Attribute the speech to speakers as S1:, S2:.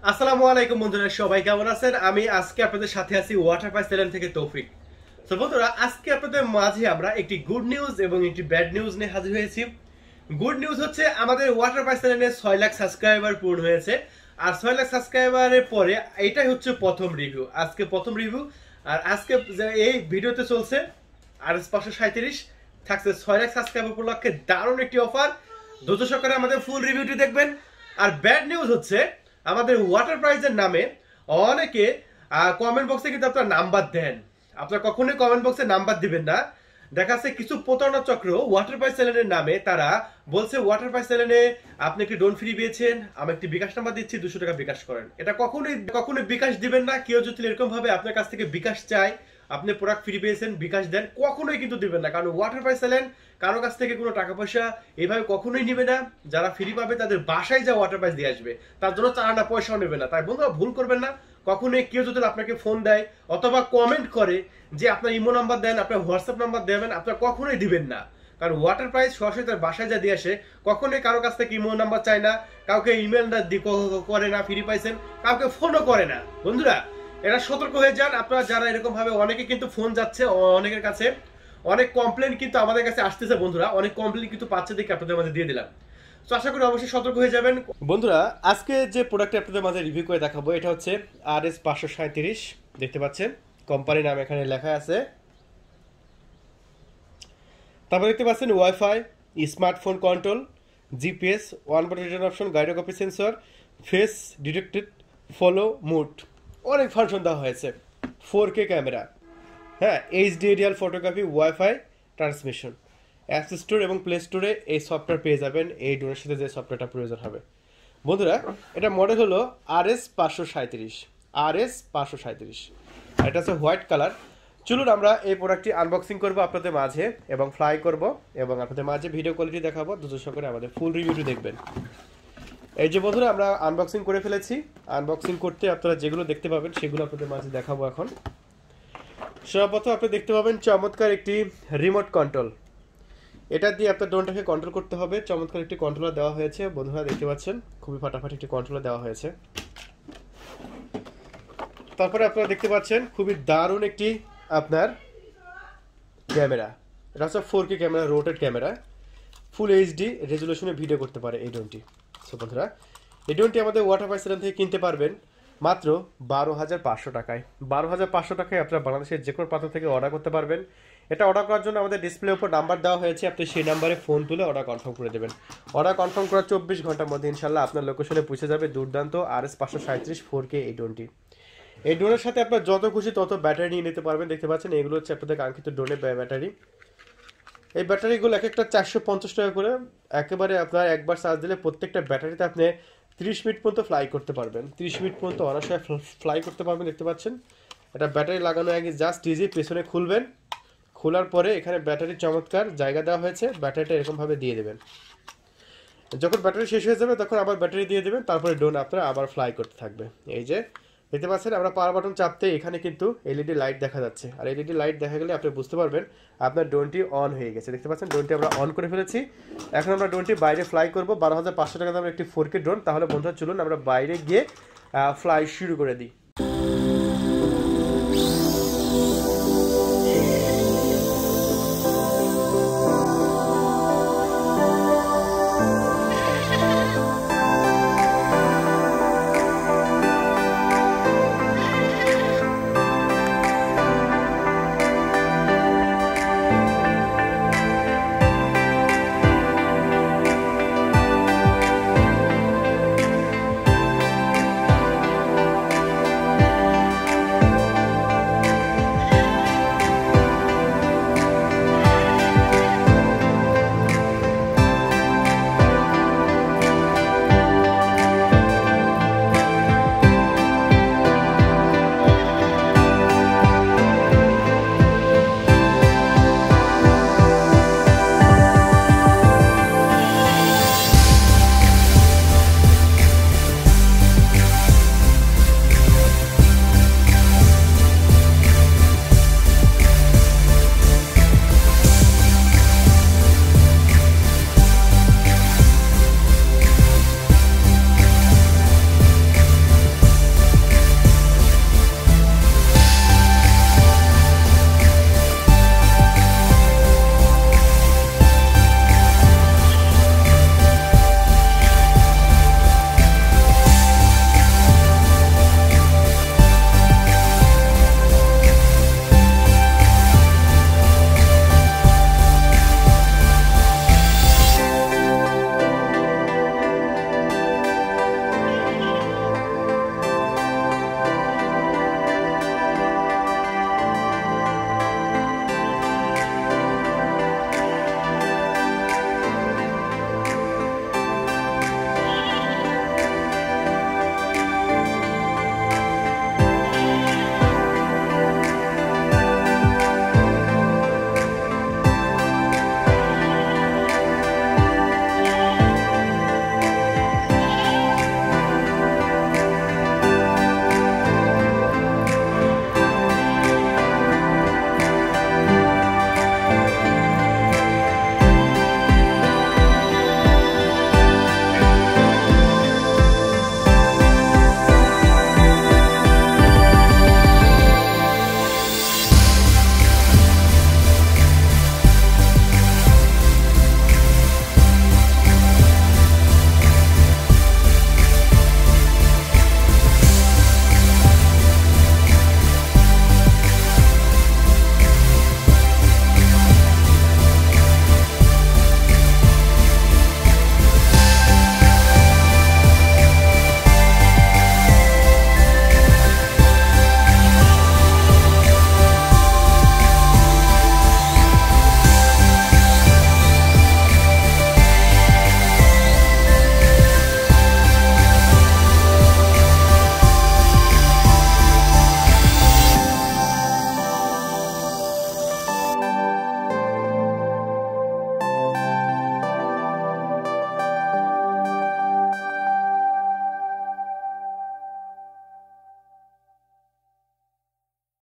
S1: আসসালামু আলাইকুম বন্ধুরা, সবাই কেমন আছেন? আমি আজকে আপনাদের সাথে আছি ওয়াটারপাই চ্যানেল থেকে তৌফিক। তো বন্ধুরা, আজকে আপনাদের মাঝে আমরা একটি গুড নিউজ এবং একটি ব্যাড নিউজ নিয়ে হাজির হয়েছি। গুড নিউজ হচ্ছে আমাদের ওয়াটারপাই চ্যানেলে 6 লাখ সাবস্ক্রাইবার পূর্ণ হয়েছে। আর 6 লাখ সাবস্ক্রাইবারের পরে এটাই হচ্ছে প্রথম রিভিউ, আজকে প্রথম রিভিউ। আর আজকে এই ভিডিওতে চলছে RS 537 থাকছে 6 লাখ সাবস্ক্রাইবার উপলক্ষে দারুণ একটি অফার। ধৈর্য সহকারে আমাদের ফুল রিভিউটি দেখবেন। আর ব্যাড নিউজ হচ্ছে আমাদের ওয়াটার প্রাইজের নামে অনেকে কমেন্ট বক্সে কিন্তু আপনার নাম্বার দেন। আপনারা কখনোই কমেন্ট বক্সে নাম্বার দিবেন না। দেখা যাচ্ছে কিছু প্রতারণা চক্র ওয়াটার প্রাইজ চ্যানেলের নামে তারা বলছে ওয়াটার প্রাইজ চ্যানেলে আপনি একটি ডোন ফ্রি পেয়েছেন, আমি একটি বিকাশ নাম্বার দিচ্ছি, 200 টাকা বিকাশ করেন। এটা কখনোই বিকাশ দিবেন না। কেউ যদি এরকম ভাবে আপনার কাছ থেকে বিকাশ চায়, আপনি প্রোডাক্ট ফ্রি পেয়েছেন বিকাশ দেন, কখনোই কিন্তু দিবেন না। কারণ ওয়াটার প্রাইজ চ্যানেল কারো কাছ থেকে কোনো টাকা পয়সা এইভাবে কখনোই নিবে না। যারা ফ্রি পাবে তাদের বাসায় যা ওয়াটার প্রাইস দিয়ে আসবে, তার জন্য চালানা পয়সাও নেবে না। তাই বন্ধুরা, ভুল করবেন না। কখনোই কেউ যদি আপনাকে ফোন দেয় অথবা কমেন্ট করে যে আপনার ইমো নাম্বার দেন, আপনার হোয়াটসঅ্যাপ নাম্বার দেবেন, আপনার কখনোই দিবেন না। কারণ ওয়াটার প্রাইস সরাসরি তার বাসায় যা দিয়ে আসে, কখনোই কারো কাছ থেকে ইমো নাম্বার চায় না, কাউকে ইমেল করে না, ফ্রি পাইছেন, কাউকে ফোনও করে না। বন্ধুরা, এরা সতর্ক হয়ে যান। আপনারা যারা এরকম ভাবে, অনেকে কিন্তু ফোন যাচ্ছে, অনেকের কাছে অনেক কমপ্লেন কিন্তু আমাদের কাছে আসতেছে। বন্ধুরা, অনেক কমপ্লেন কিন্তু পাচ্ছে, দেখে আপনাদের মাঝে দিয়ে দিলাম। তো আশা করি অবশ্যই সতর্ক হয়ে যাবেন। বন্ধুরা, আজকে যে প্রোডাক্টটা আপনাদের মাঝে রিভিউ করে দেখাবো এটা হচ্ছে RS 537। দেখতে পাচ্ছেন কোম্পানির নাম এখানে লেখা আছে। তারপর দেখতে পাচ্ছেন wifi, smartphone control, GPS, one button return option, gyroscopic sensor, face detected, follow mode, অনেক ফাংশন দেওয়া হয়েছে। 4K ক্যামেরা, হ্যাঁ, HD real photography, wifi transmission. App store এবং প্লে স্টোরে এই সফটওয়্যার পেয়ে যাবেন এই ড্রোনের সাথে যে সফটওয়্যারটা প্রয়োজন হবে। বন্ধুরা, এটা মডেল হলো RS 537। RS 537, এটা হচ্ছে হোয়াইট কালার। চলুন আমরা এই প্রোডাক্টটি আনবক্সিং করব আপনাদের মাঝে এবং ফ্লাই করব এবং আপনাদের মাঝে ভিডিও কোয়ালিটি দেখাবো। ধৈর্য সহকারে আমাদের ফুল রিভিউটি দেখবেন। এই যে বন্ধুরা, আমরা আনবক্সিং করে ফেলেছি। আনবক্সিং করতে আপনারা যেগুলো দেখতে পাবেন সেগুলো আপনাদের মাঝে দেখাবো এখন। সর্বপ্রথম আপনি দেখতে পাবেন চমৎকার একটি রিমোট কন্ট্রোল। এটা দিয়ে আপনার ড্রোনটাকে কন্ট্রোল করতে হবে। চমৎকার একটি কন্ট্রোলার দেওয়া হয়েছে। বন্ধুরা দেখতে পাচ্ছেন খুবই ফাটাফাটি একটি কন্ট্রোলার দেওয়া হয়েছে। তারপরে আপনারা দেখতে পাচ্ছেন খুবই দারুণ একটি আপনার ক্যামেরা। এটা হচ্ছে 4K camera, rotate camera, full HD রেজুলেশনে ভিডিও করতে পারে এই ড্রোনটি। সো বন্ধুরা, এই ড্রোনটি আমাদের ওয়াটারপাই চ্যানেল থেকে কিনতে পারবেন মাত্র 12,500 টাকায়। 12,500 টাকায় আপনারা বাংলাদেশের যে কোনো প্রান্ত থেকে অর্ডার করতে পারবেন। এটা অর্ডার করার জন্য আমাদের ডিসপ্লের উপর নাম্বার দেওয়া হয়েছে, আপনি সেই নাম্বারে ফোন তুলে অর্ডার কনফার্ম করে দেবেন। অর্ডার কনফার্ম করার 24 ঘন্টার মধ্যে ইনশাল্লাহ আপনার লোকেশনে পৌঁছে যাবে দুর্দান্ত RS 537 4K এই ড্রোনটি। এই ড্রোনের সাথে আপনার যত খুশি তত ব্যাটারি নিয়ে নিতে পারবেন। দেখতে পাচ্ছেন এগুলো হচ্ছে আপনাদের কাঙ্ক্ষিত ড্রোনের ব্যাটারি। এই ব্যাটারিগুলো এক একটা 450 টাকা করে। একেবারে আপনার একবার চার্জ দিলে প্রত্যেকটা ব্যাটারিতে আপনি 30 মিনিট পর্যন্ত ফ্লাই করতে পারবেন। 30 মিনিট পর্যন্ত অনায়াসে ফ্লাই করতে পারবেন। দেখতে পাচ্ছেন এটা ব্যাটারি লাগানো আগে জাস্ট ইজি পেছনে খুলবেন। খোলার পরে এখানে ব্যাটারির চমৎকার জায়গা দেওয়া হয়েছে। ব্যাটারিটা এরকমভাবে দিয়ে দেবেন। যখন ব্যাটারি শেষ হয়ে যাবে তখন আবার ব্যাটারি দিয়ে দেবেন। তারপরে ড্রোন আপনারা আবার ফ্লাই করতে থাকবে। এই যে দেখতে পাচ্ছেন, আমরা পাওয়ার বাটন চাপতে এখানে কিন্তু এলইডি লাইট দেখা যাচ্ছে। আর এলইডি লাইট দেখা গেলে আপনি বুঝতে পারবেন আপনার ড্রোনটি অন হয়ে গেছে। দেখতে পাচ্ছেন ড্রোনটি আমরা অন করে ফেলেছি। এখন আমরা ড্রোনটি বাইরে ফ্লাই করবো। 12,500 টাকা দামের একটি 4K ড্রোন। তাহলে বন্ধুরা চলুন আমরা বাইরে গিয়ে ফ্লাই শুরু করে দিই।